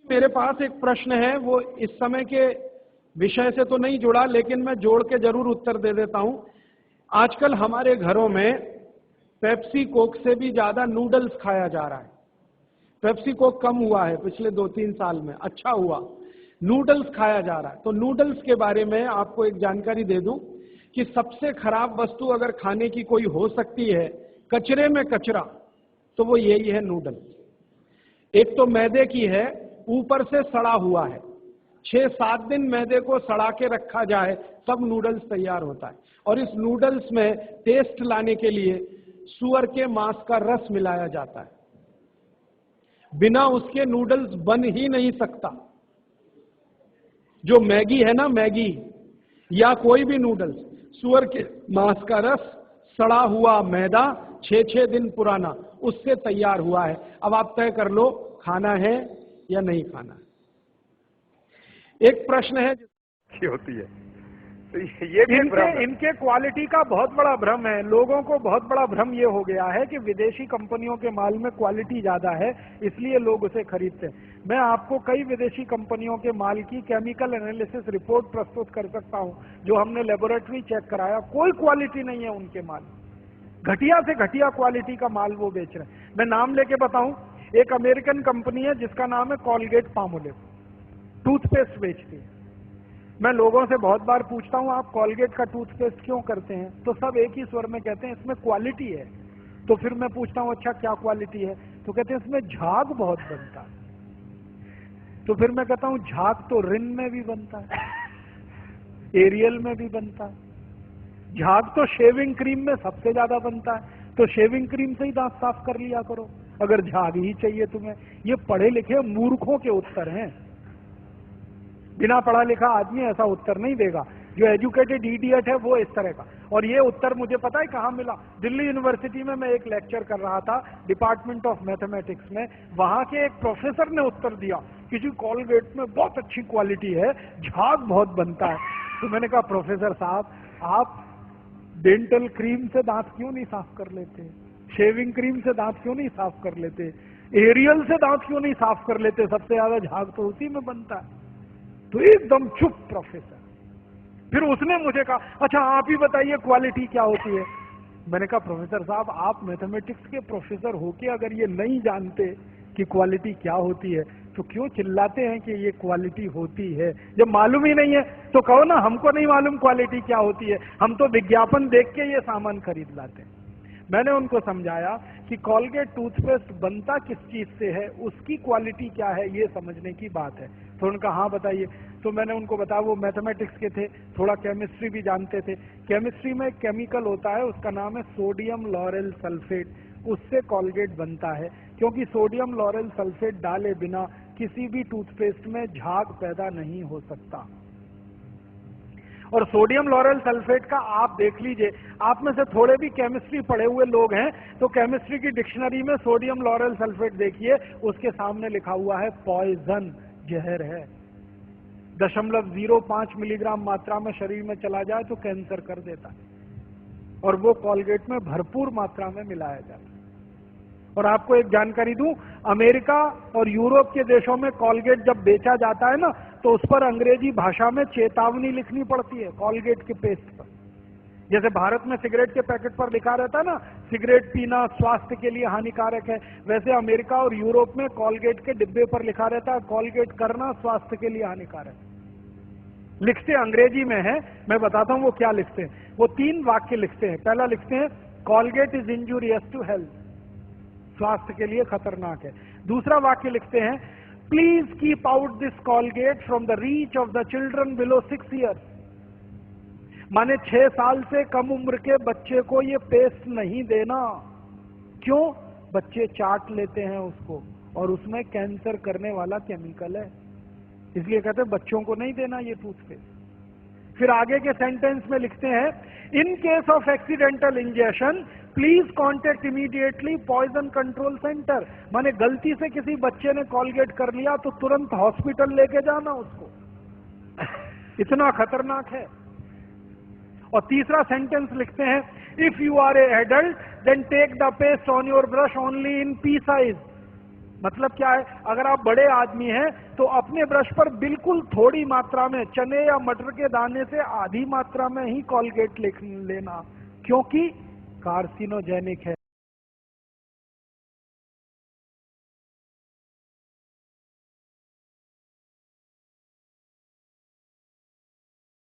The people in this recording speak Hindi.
मेरे पास एक प्रश्न है, वो इस समय के विषय से तो नहीं जुड़ा, लेकिन मैं जोड़ के जरूर उत्तर दे देता हूं। आजकल हमारे घरों में पेप्सी कोक से भी ज्यादा नूडल्स खाया जा रहा है। पेप्सी कोक कम हुआ है पिछले 2-3 साल में, अच्छा हुआ, नूडल्स खाया जा रहा है। तो नूडल्स के बारे में आपको एक जानकारी दे दूं कि सबसे खराब वस्तु अगर खाने की कोई हो सकती है, कचरे में कचरा, तो वो यही है नूडल्स। एक तो मैदे की है, ऊपर से सड़ा हुआ है। 6-7 दिन मैदे को सड़ा के रखा जाए तब नूडल्स तैयार होता है। और इस नूडल्स में टेस्ट लाने के लिए सुअर के मांस का रस मिलाया जाता है। बिना उसके नूडल्स बन ही नहीं सकता। जो मैगी है ना, मैगी या कोई भी नूडल्स, सुअर के मांस का रस, सड़ा हुआ मैदा, 6-6 दिन पुराना, उससे तैयार हुआ है। अब आप तय कर लो खाना है या नहीं खाना। एक प्रश्न है होती है, तो ये भी इनके क्वालिटी का बहुत बड़ा भ्रम है। लोगों को बहुत बड़ा भ्रम ये हो गया है कि विदेशी कंपनियों के माल में क्वालिटी ज्यादा है, इसलिए लोग उसे खरीदते हैं। मैं आपको कई विदेशी कंपनियों के माल की केमिकल एनालिसिस रिपोर्ट प्रस्तुत कर सकता हूं, जो हमने लेबोरेटरी चेक कराया, कोई क्वालिटी नहीं है उनके माल। घटिया से घटिया क्वालिटी का माल वो बेच रहे हैं। मैं नाम लेके बताऊं, एक अमेरिकन कंपनी है जिसका नाम है कॉलगेट पामोलिव, टूथपेस्ट बेचती है। मैं लोगों से बहुत बार पूछता हूं, आप कॉलगेट का टूथपेस्ट क्यों करते हैं? तो सब एक ही स्वर में कहते हैं इसमें क्वालिटी है। तो फिर मैं पूछता हूं अच्छा क्या क्वालिटी है? तो कहते हैं इसमें झाग बहुत बनता है। तो फिर मैं कहता हूं झाग तो रिन में भी बनता है, एरियल में भी बनता है। झाग तो शेविंग क्रीम में सबसे ज्यादा बनता है, तो शेविंग क्रीम से ही दांत साफ कर लिया करो अगर झाग ही चाहिए तुम्हें। ये पढ़े लिखे मूर्खों के उत्तर हैं। बिना पढ़ा लिखा आदमी ऐसा उत्तर नहीं देगा। जो एजुकेटेड इडियट है वो इस तरह का। और ये उत्तर मुझे पता है कहां मिला? दिल्ली यूनिवर्सिटी में मैं एक लेक्चर कर रहा था डिपार्टमेंट ऑफ मैथमेटिक्स में। वहां के एक प्रोफेसर ने उत्तर दिया, किसी कॉलगेट में बहुत अच्छी क्वालिटी है, झाग बहुत बनता है। तो मैंने कहा प्रोफेसर साहब, आप डेंटल क्रीम से दांत क्यों नहीं साफ कर लेते? शेविंग क्रीम से दांत क्यों नहीं साफ कर लेते? एरियल से दांत क्यों नहीं साफ कर लेते? सबसे ज्यादा झाग तो उसी में बनता है। तो एकदम चुप प्रोफेसर। फिर उसने मुझे कहा अच्छा आप ही बताइए क्वालिटी क्या होती है। मैंने कहा प्रोफेसर साहब, आप मैथमेटिक्स के प्रोफेसर होके अगर ये नहीं जानते कि क्वालिटी क्या होती है तो क्यों चिल्लाते हैं कि ये क्वालिटी होती है? जब मालूम ही नहीं है तो कहो ना हमको नहीं मालूम क्वालिटी क्या होती है, हम तो विज्ञापन देख के ये सामान खरीद लाते हैं। मैंने उनको समझाया कि कॉलगेट टूथपेस्ट बनता किस चीज से है, उसकी क्वालिटी क्या है, ये समझने की बात है। तो उनका हाँ बताइए। तो मैंने उनको बताया, वो मैथमेटिक्स के थे, थोड़ा केमिस्ट्री भी जानते थे। केमिस्ट्री में एक केमिकल होता है, उसका नाम है सोडियम लॉरेल सल्फेट, उससे कॉलगेट बनता है। क्योंकि सोडियम लॉरेल सल्फेट डाले बिना किसी भी टूथपेस्ट में झाग पैदा नहीं हो सकता। और सोडियम लॉरेल सल्फेट का आप देख लीजिए, आप में से थोड़े भी केमिस्ट्री पढ़े हुए लोग हैं तो केमिस्ट्री की डिक्शनरी में सोडियम लॉरेल सल्फेट देखिए, उसके सामने लिखा हुआ है पॉइजन, जहर है। 0.05 मिलीग्राम मात्रा में शरीर में चला जाए तो कैंसर कर देता है, और वो कॉलगेट में भरपूर मात्रा में मिलाया जाता है। और आपको एक जानकारी दूं, अमेरिका और यूरोप के देशों में कॉलगेट जब बेचा जाता है ना, तो उस पर अंग्रेजी भाषा में चेतावनी लिखनी पड़ती है कॉलगेट के पेस्ट पर। जैसे भारत में सिगरेट के पैकेट पर लिखा रहता है ना, सिगरेट पीना स्वास्थ्य के लिए हानिकारक है, वैसे अमेरिका और यूरोप में कॉलगेट के डिब्बे पर लिखा रहता है कॉलगेट करना स्वास्थ्य के लिए हानिकारक है। लिखते अंग्रेजी में है, मैं बताता हूं वो क्या लिखते हैं। वो 3 वाक्य लिखते हैं। पहला लिखते हैं Colgate is injurious to health, स्वास्थ्य के लिए खतरनाक है। दूसरा वाक्य लिखते हैं please keep out this Colgate from the reach of the children below 6 years, माने 6 साल से कम उम्र के बच्चे को ये पेस्ट नहीं देना। क्यों? बच्चे चाट लेते हैं उसको, और उसमें कैंसर करने वाला केमिकल है, इसलिए कहते हैं बच्चों को नहीं देना ये टूथपेस्ट। फिर आगे के सेंटेंस में लिखते हैं in case of accidental injection please contact immediately poison control centre, माने गलती से किसी बच्चे ने कॉलगेट कर लिया तो तुरंत हॉस्पिटल लेके जाना उसको, इतना खतरनाक है। और तीसरा सेंटेंस लिखते हैं if you are a adult then take the paste on your brush only in pea size, मतलब क्या है, अगर आप बड़े आदमी हैं तो अपने ब्रश पर बिल्कुल थोड़ी मात्रा में चने या मटर के दाने से आधी मात्रा में ही कॉलगेट लेना, क्योंकि कार्सिनोजेनिक है।